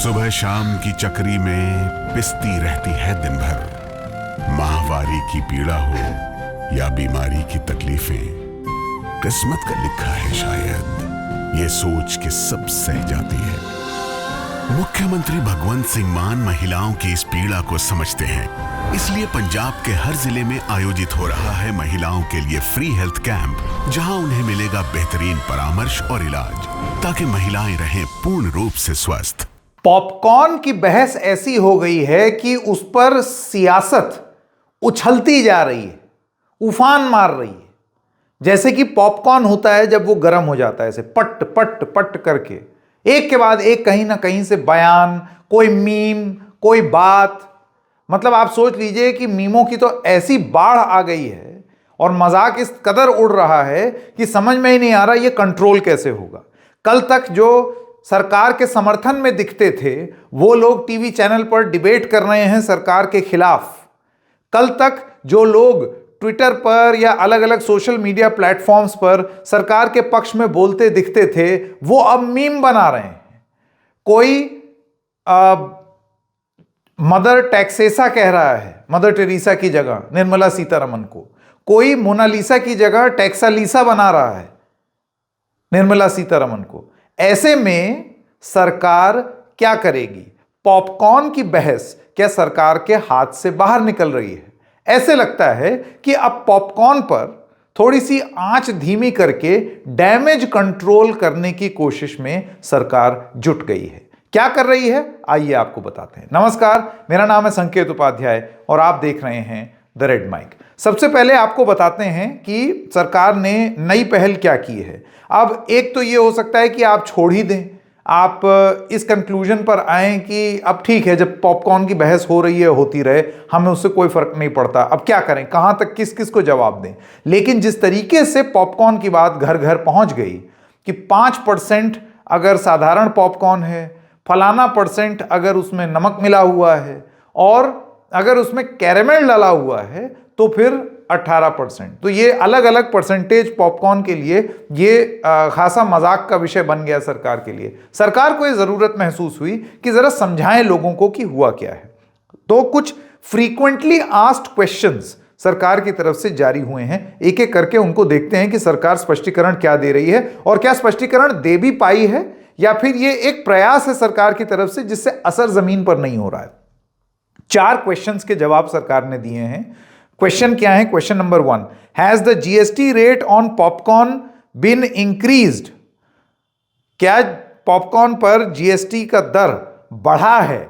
सुबह शाम की चक्री में पिसती रहती है दिन भर। माहवारी की पीड़ा हो या बीमारी की तकलीफें, किस्मत का लिखा है शायद, ये सोच के सब सह जाती है। मुख्यमंत्री भगवंत सिंह मान महिलाओं की इस पीड़ा को समझते हैं, इसलिए पंजाब के हर जिले में आयोजित हो रहा है महिलाओं के लिए फ्री हेल्थ कैंप, जहां उन्हें मिलेगा बेहतरीन परामर्श और इलाज, ताकि महिलाएं रहें पूर्ण रूप से स्वस्थ। पॉपकॉर्न की बहस ऐसी हो गई है कि उस पर सियासत उछलती जा रही है, उफान मार रही है। जैसे कि पॉपकॉर्न होता है जब वो गर्म हो जाता है, ऐसे पट पट पट करके एक के बाद एक कहीं ना कहीं से बयान, कोई मीम, कोई बात। मतलब आप सोच लीजिए कि मीमों की तो ऐसी बाढ़ आ गई है और मजाक इस कदर उड़ रहा है कि समझ में ही नहीं आ रहा ये कंट्रोल कैसे होगा। कल तक जो सरकार के समर्थन में दिखते थे वो लोग टीवी चैनल पर डिबेट कर रहे हैं सरकार के खिलाफ। कल तक जो लोग ट्विटर पर या अलग अलग सोशल मीडिया प्लेटफॉर्म्स पर सरकार के पक्ष में बोलते दिखते थे, वो अब मीम बना रहे हैं। कोई मदर टेरेसा कह रहा है, मदर टेरेसा की जगह निर्मला सीतारमण को। कोई मोनालिसा की जगह टेक्सालिसा बना रहा है निर्मला सीतारमण को। ऐसे में सरकार क्या करेगी? पॉपकॉर्न की बहस क्या सरकार के हाथ से बाहर निकल रही है? ऐसे लगता है कि अब पॉपकॉर्न पर थोड़ी सी आंच धीमी करके डैमेज कंट्रोल करने की कोशिश में सरकार जुट गई है। क्या कर रही है, आइए आपको बताते हैं। नमस्कार, मेरा नाम है संकेत उपाध्याय और आप देख रहे हैं द रेड माइक। सबसे पहले आपको बताते हैं कि सरकार ने नई पहल क्या की है। अब एक तो ये हो सकता है कि आप छोड़ ही दें, आप इस कंक्लूजन पर आए कि अब ठीक है, जब पॉपकॉर्न की बहस हो रही है होती रहे, हमें उससे कोई फर्क नहीं पड़ता, अब क्या करें, कहां तक किस किस को जवाब दें। लेकिन जिस तरीके से पॉपकॉर्न की बात घर घर पहुंच गई कि 5% अगर साधारण पॉपकॉर्न है, फलाना % अगर उसमें नमक मिला हुआ है और अगर उसमें कैरेमल डाला हुआ है तो फिर 18%। तो ये अलग अलग परसेंटेज पॉपकॉर्न के लिए ये खासा मजाक का विषय बन गया सरकार के लिए। सरकार को ये जरूरत महसूस हुई कि जरा समझाएं लोगों को कि हुआ क्या है। तो कुछ फ्रीक्वेंटली आस्क्ड क्वेश्चंस सरकार की तरफ से जारी हुए हैं। एक एक करके उनको देखते हैं कि सरकार स्पष्टीकरण क्या दे रही है और क्या स्पष्टीकरण दे भी पाई है या फिर ये एक प्रयास है सरकार की तरफ से जिससे असर जमीन पर नहीं हो रहा है। 4 क्वेश्चंस के जवाब सरकार ने दिए हैं। क्वेश्चन क्या है? Question number 1, has the GST rate on popcorn been increased? क्या पॉपकॉर्न पर जीएसटी का दर बढ़ा है?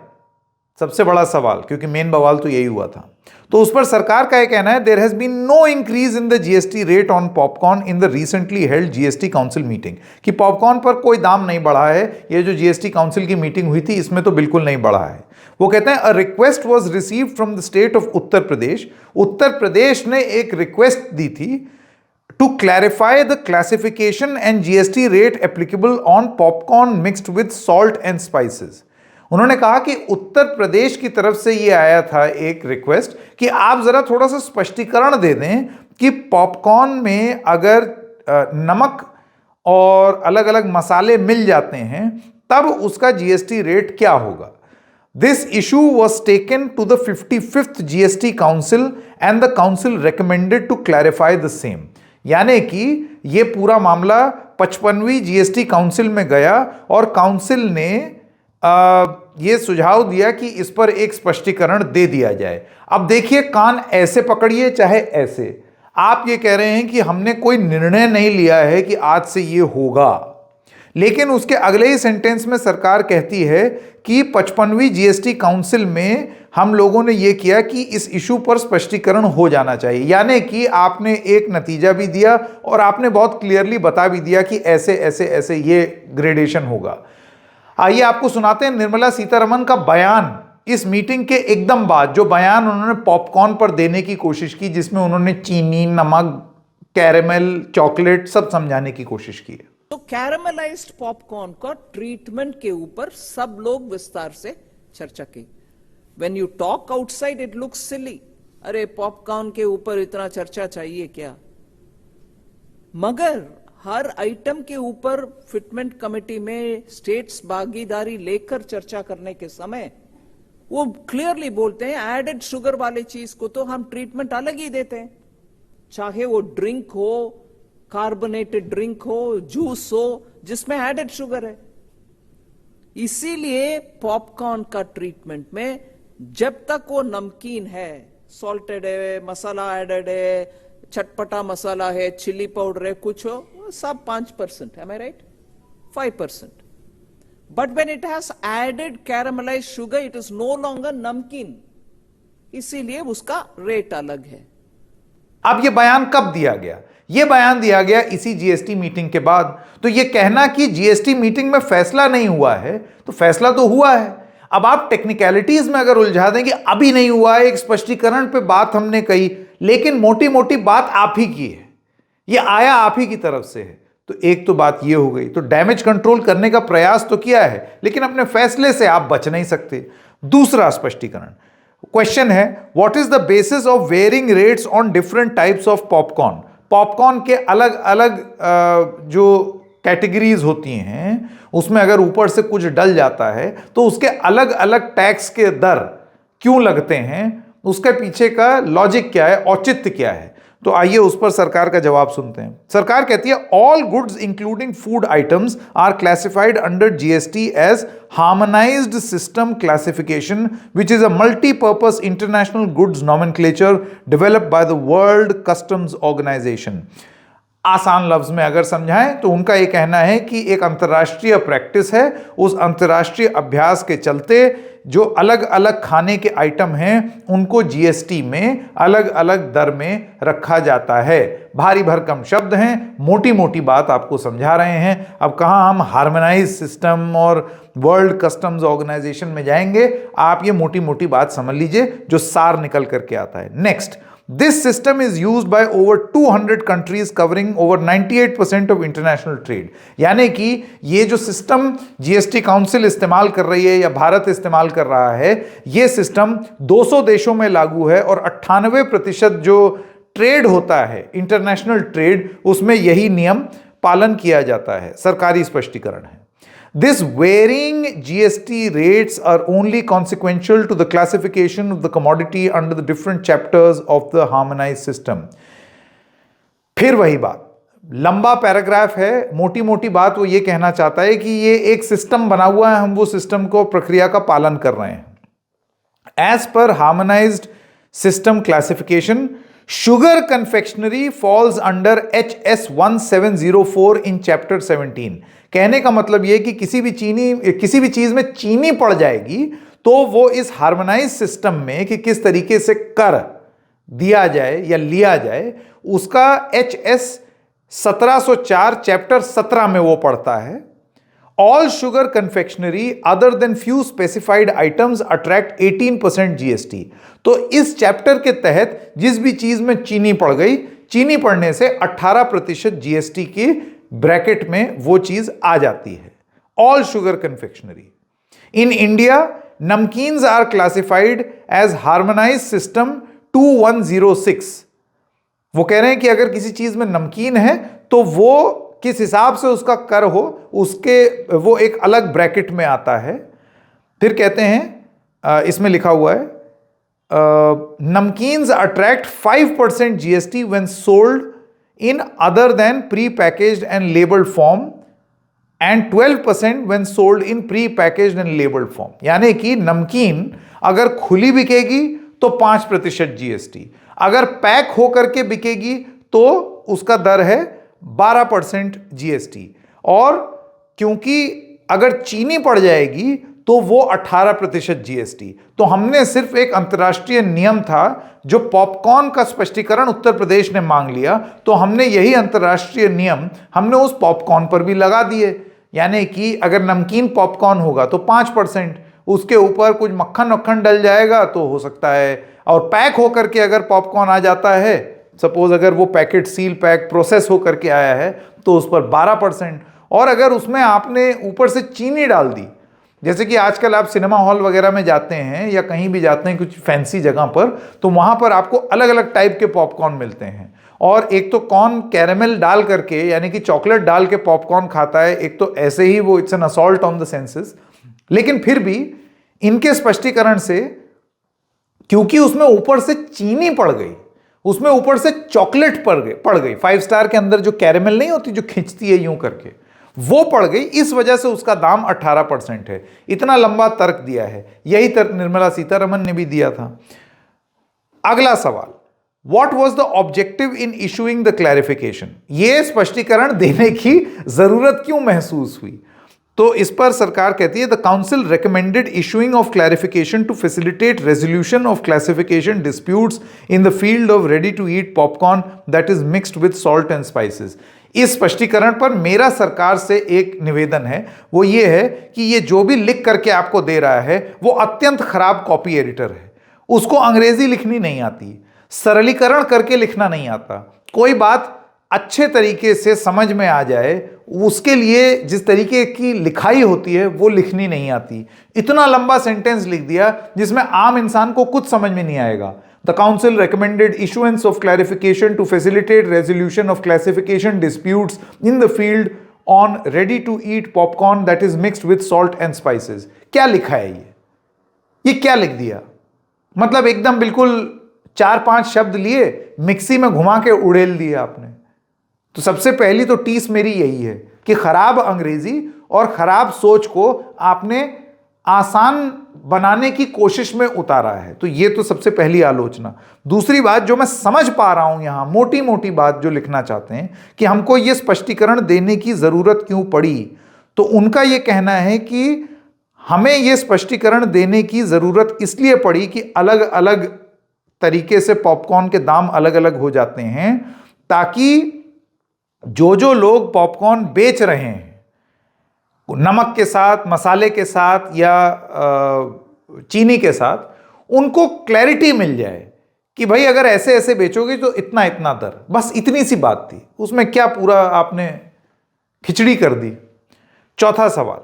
सबसे बड़ा सवाल, क्योंकि मेन बवाल तो यही हुआ था। तो उस पर सरकार का यह कहना है, there has been no increase in the GST rate on popcorn in the recently held GST council meeting. कि पॉपकॉर्न पर कोई दाम नहीं बढ़ा है। ये जो जीएसटी काउंसिल की मीटिंग हुई थी इसमें तो बिल्कुल नहीं बढ़ा है। वो कहते हैं, a request was received from the state of Uttar Pradesh. Uttar Pradesh ने एक रिक्वेस्ट दी थी to clarify the classification and GST rate applicable on popcorn mixed with salt and spices. उन्होंने कहा कि उत्तर प्रदेश की तरफ से यह आया था एक रिक्वेस्ट कि आप जरा थोड़ा सा स्पष्टीकरण दे दें कि पॉपकॉर्न में अगर नमक और अलग अलग मसाले मिल जाते हैं तब उसका जीएसटी रेट क्या होगा। This issue was taken to the 55th GST council and the council recommended to clarify the same. यानी कि यह पूरा मामला 55वीं जीएसटी काउंसिल में गया और काउंसिल ने ये सुझाव दिया कि इस पर एक स्पष्टीकरण दे दिया जाए। अब देखिए, कान ऐसे पकड़िए चाहे ऐसे, आप ये कह रहे हैं कि हमने कोई निर्णय नहीं लिया है कि आज से ये होगा, लेकिन उसके अगले ही सेंटेंस में सरकार कहती है कि 55वीं जीएसटी काउंसिल में हम लोगों ने यह किया कि इस इशू पर स्पष्टीकरण हो जाना चाहिए। यानी कि आपने एक नतीजा भी दिया और आपने बहुत क्लियरली बता भी दिया कि ऐसे ऐसे ऐसे ये ग्रेडेशन होगा। आइए आपको सुनाते हैं निर्मला सीतारमण का बयान इस मीटिंग के एकदम बाद, जो बयान उन्होंने पॉपकॉर्न पर देने की कोशिश की, जिसमें उन्होंने चीनी, नमक, कैरेमल, चॉकलेट सब समझाने की कोशिश की है। तो कैरेमलाइज्ड पॉपकॉर्न का ट्रीटमेंट के ऊपर सब लोग विस्तार से चर्चा की। When you talk outside it looks silly, अरे पॉपकॉर्न के ऊपर इतना चर्चा चाहिए क्या? मगर हर आइटम के ऊपर फिटमेंट कमेटी में स्टेट्स भागीदारी लेकर चर्चा करने के समय वो क्लियरली बोलते हैं एडेड शुगर वाले चीज को तो हम ट्रीटमेंट अलग ही देते हैं, चाहे वो ड्रिंक हो, कार्बोनेटेड ड्रिंक हो, जूस हो, जिसमें एडेड शुगर है। इसीलिए पॉपकॉर्न का ट्रीटमेंट में जब तक वो नमकीन है, सॉल्टेड है, मसाला एडेड है, चटपटा मसाला है, चिली पाउडर है, कुछ हो, सब 5%, am I right? 5%. But when it has added caramelized sugar, it is no longer नमकीन, इसीलिए उसका रेट अलग है। अब ये बयान कब दिया गया? ये बयान दिया गया इसी जीएसटी मीटिंग के बाद। तो ये कहना कि जीएसटी मीटिंग में फैसला नहीं हुआ है, तो फैसला तो हुआ है। अब आप टेक्निकलिटीज में अगर उलझा देंगे, अभी नहीं हुआ है, एक स्पष्टीकरण पे बात हमने कही, लेकिन मोटी मोटी बात आप ही की है, ये आया आप ही की तरफ से है। तो एक तो बात ये हो गई, तो डैमेज कंट्रोल करने का प्रयास तो किया है, लेकिन अपने फैसले से आप बच नहीं सकते। दूसरा स्पष्टीकरण क्वेश्चन है, what is the basis of varying rates on different types of popcorn? Popcorn के अलग अलग जो कैटेगरीज होती हैं, उसमें अगर ऊपर से कुछ डल जाता है तो उसके अलग अलग टैक्स के दर क्यों लगते हैं, उसके पीछे का लॉजिक क्या है, औचित्य क्या है? तो आइए उस पर सरकार का जवाब सुनते हैं। सरकार कहती है, all goods including food items are classified under GST as harmonised system classification which is a multipurpose international goods nomenclature developed by the World Customs Organization. आसान लफ्ज में अगर समझाएं तो उनका यह कहना है कि एक अंतर्राष्ट्रीय प्रैक्टिस है, उस अंतर्राष्ट्रीय अभ्यास के चलते जो अलग अलग खाने के आइटम हैं उनको जीएसटी में अलग अलग दर में रखा जाता है। भारी भरकम शब्द हैं, मोटी मोटी बात आपको समझा रहे हैं। अब कहाँ हम हार्मोनाइज सिस्टम और वर्ल्ड कस्टम्स ऑर्गेनाइजेशन में जाएंगे, आप ये मोटी मोटी बात समझ लीजिए जो सार निकल करके आता है। Next, this system is used by over 200 countries covering over 98% of international trade। यानी कि ये जो सिस्टम जीएसटी काउंसिल इस्तेमाल कर रही है या भारत इस्तेमाल कर रहा है, ये सिस्टम 200 देशों में लागू है और 98% जो ट्रेड होता है, इंटरनेशनल ट्रेड, उसमें यही नियम पालन किया जाता है। सरकारी स्पष्टीकरण है। This varying GST rates are only consequential to the classification of the commodity under the different chapters of the harmonized system। फिर वही बात, लंबा पैराग्राफ है, मोटी मोटी बात वो ये कहना चाहता है कि ये एक सिस्टम बना हुआ है, हम वो सिस्टम को, प्रक्रिया का पालन कर रहे हैं। As per harmonized system classification, sugar confectionery falls under HS 1704 in chapter 17। कहने का मतलब यह कि किसी भी चीज में चीनी पड़ जाएगी तो वो इस हार्मोनाइज सिस्टम में कि किस तरीके से कर दिया जाए या लिया जाए, उसका HS 1704 चैप्टर 17 में वो पढ़ता है। All sugar confectionery other than few specified items attract 18% GST. तो इस चैप्टर के तहत जिस भी चीज में चीनी पड़ गई, चीनी पड़ने से 18% जीएसटी की ब्रैकेट में वो चीज आ जाती है। All sugar confectionery. In India namkeens are classified as harmonised system 2106। वो कह रहे हैं कि अगर किसी चीज में नमकीन है तो वो किस हिसाब से उसका कर हो, उसके वो एक अलग ब्रैकेट में आता है। फिर कहते हैं, इसमें लिखा हुआ है, namkeens attract 5% GST when sold in other than pre-packaged and labeled form and 12% when sold in pre-packaged and labeled form। यानी कि नमकीन अगर खुली बिकेगी तो 5% जीएसटी, अगर पैक होकर के बिकेगी तो उसका दर है 12% जीएसटी, और क्योंकि अगर चीनी पड़ जाएगी तो वो 18% जीएसटी। तो हमने सिर्फ एक अंतर्राष्ट्रीय नियम था, जो पॉपकॉर्न का स्पष्टीकरण उत्तर प्रदेश ने मांग लिया, तो हमने यही अंतर्राष्ट्रीय नियम हमने उस पॉपकॉर्न पर भी लगा दिए। यानी कि अगर नमकीन पॉपकॉर्न होगा तो 5%, उसके ऊपर कुछ मक्खन वक्खन डल जाएगा तो हो सकता है, और पैक होकर के अगर पॉपकॉर्न आ जाता है, सपोज अगर वो पैकेट सील पैक प्रोसेस होकर के आया है तो उस पर 12%, और अगर उसमें आपने ऊपर से चीनी डाल दी, जैसे कि आजकल आप सिनेमा हॉल वगैरह में जाते हैं या कहीं भी जाते हैं कुछ फैंसी जगह पर, तो वहां पर आपको अलग अलग टाइप के पॉपकॉर्न मिलते हैं, और एक तो कौन कैरेमल डाल करके यानी कि चॉकलेट डाल के पॉपकॉर्न खाता है, एक तो ऐसे ही वो it's an assault on the senses. लेकिन फिर भी इनके स्पष्टीकरण से, क्योंकि उसमें ऊपर से चीनी पड़ गई, उसमें ऊपर से चॉकलेट पड़ गई 5 स्टार के अंदर जो कैरेमल नहीं होती जो खींचती है यूं करके, वो पड़ गई, इस वजह से उसका दाम 18% है। इतना लंबा तर्क दिया है, यही तर्क निर्मला सीतारमण ने भी दिया था। अगला सवाल, What was the objective in issuing the clarification? ये स्पष्टीकरण देने की जरूरत क्यों महसूस हुई? तो इस पर सरकार कहती है, The council recommended issuing of clarification to facilitate resolution of classification disputes in the field of ready-to-eat popcorn that is mixed with salt and spices. इस स्पष्टीकरण पर मेरा सरकार से एक निवेदन है, वो ये है कि ये जो भी लिख करके आपको दे रहा है वो अत्यंत खराब कॉपी एडिटर है, उसको अंग्रेजी लिखनी नहीं आती, सरलीकरण करके लिखना नहीं आता, कोई बात अच्छे तरीके से समझ में आ जाए उसके लिए जिस तरीके की लिखाई होती है वो लिखनी नहीं आती। इतना लंबा सेंटेंस लिख दिया जिसमें आम इंसान को कुछ समझ में नहीं आएगा। The council recommended issuance of clarification to facilitate resolution of classification disputes in the field on ready to eat popcorn that is mixed with salt and spices. क्या लिखा है ये क्या लिख दिया? मतलब एकदम बिल्कुल 4-5 शब्द लिए, मिक्सी में घुमा के उड़ेल दिए आपने। तो सबसे पहली तो टीस मेरी यही है कि खराब अंग्रेजी और खराब सोच को आपने आसान बनाने की कोशिश में उतारा है। तो ये तो सबसे पहली आलोचना। दूसरी बात जो मैं समझ पा रहा हूं यहां, मोटी मोटी बात जो लिखना चाहते हैं कि हमको ये स्पष्टीकरण देने की जरूरत क्यों पड़ी, तो उनका ये कहना है कि हमें ये स्पष्टीकरण देने की जरूरत इसलिए पड़ी कि अलग अलग तरीके से पॉपकॉर्न के दाम अलग अलग हो जाते हैं, ताकि जो लोग पॉपकॉर्न बेच रहे हैं नमक के साथ, मसाले के साथ या चीनी के साथ, उनको क्लैरिटी मिल जाए कि भाई अगर ऐसे ऐसे बेचोगे तो इतना इतना दर। बस इतनी सी बात थी, उसमें क्या पूरा आपने खिचड़ी कर दी। चौथा सवाल,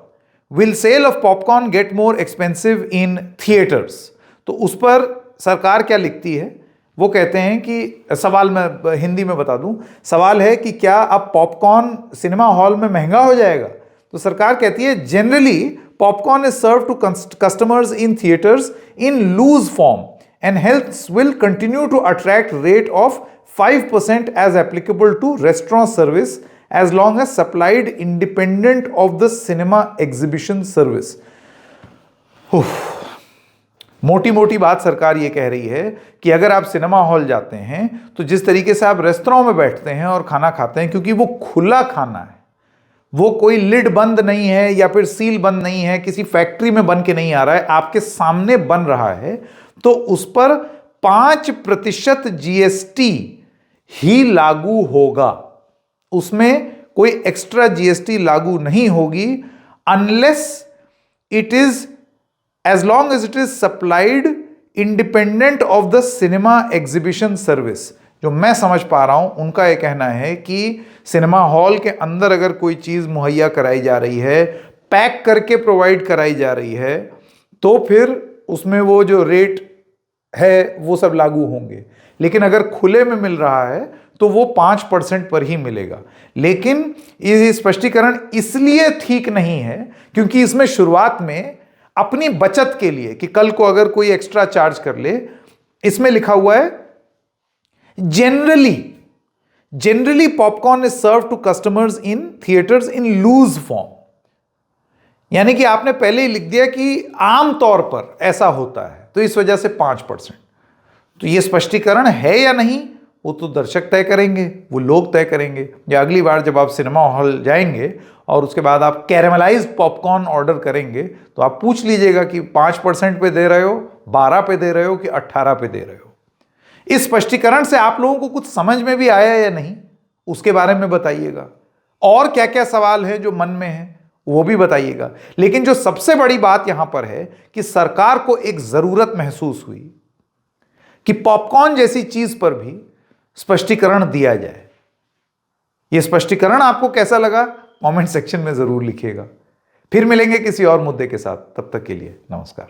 will sale of popcorn get more expensive in theatres? तो उस पर सरकार क्या लिखती है, वो कहते हैं कि सवाल मैं हिंदी में बता दूं, सवाल है कि क्या अब पॉपकॉर्न सिनेमा हॉल में महंगा हो जाएगा? तो सरकार कहती है, generally popcorn is serve to customers in theatres in loose form and helps will continue to attract rate of 5% as applicable to restaurant service as long as supplied independent of the cinema exhibition service. मोटी मोटी बात सरकार ये कह रही है कि अगर आप सिनेमा हॉल जाते हैं तो जिस तरीके से आप रेस्तरां में बैठते हैं और खाना खाते हैं, क्योंकि वो खुला खाना है, वो कोई लिड बंद नहीं है या फिर सील बंद नहीं है, किसी फैक्ट्री में बन के नहीं आ रहा है, आपके सामने बन रहा है, तो उस पर 5% जीएसटी ही लागू होगा। उसमें कोई एक्स्ट्रा जीएसटी लागू नहीं होगी unless it is as long as it is supplied independent of the cinema exhibition service। जो मैं समझ पा रहा हूं उनका यह कहना है कि सिनेमा हॉल के अंदर अगर कोई चीज मुहैया कराई जा रही है, पैक करके प्रोवाइड कराई जा रही है, तो फिर उसमें वो जो रेट है वो सब लागू होंगे। लेकिन अगर खुले में मिल रहा है तो वो 5% पर ही मिलेगा। लेकिन ये स्पष्टीकरण इसलिए ठीक नहीं है क्योंकि इसमें शुरुआत में अपनी बचत के लिए कि कल को अगर कोई एक्स्ट्रा चार्ज कर ले, इसमें लिखा हुआ है generally popcorn is serve to customers in theatres in loose form, यानी कि आपने पहले ही लिख दिया कि आम तौर पर ऐसा होता है, तो इस वजह से 5%। तो यह स्पष्टीकरण है या नहीं वो तो दर्शक तय करेंगे, वो लोग तय करेंगे। या अगली बार जब आप सिनेमा हॉल जाएंगे और उसके बाद आप कैरेमलाइज्ड पॉपकॉर्न ऑर्डर करेंगे तो आप पूछ लीजिएगा कि 5% पे दे रहे हो, 12 पे दे रहे हो कि 18 पे दे रहे हो। इस स्पष्टीकरण से आप लोगों को कुछ समझ में भी आया या नहीं उसके बारे में बताइएगा, और क्या क्या सवाल है जो मन में है वो भी बताइएगा। लेकिन जो सबसे बड़ी बात यहां पर है कि सरकार को एक जरूरत महसूस हुई कि पॉपकॉर्न जैसी चीज पर भी स्पष्टीकरण दिया जाए। यह स्पष्टीकरण आपको कैसा लगा कमेंट सेक्शन में जरूर लिखिएगा। फिर मिलेंगे किसी और मुद्दे के साथ, तब तक के लिए नमस्कार।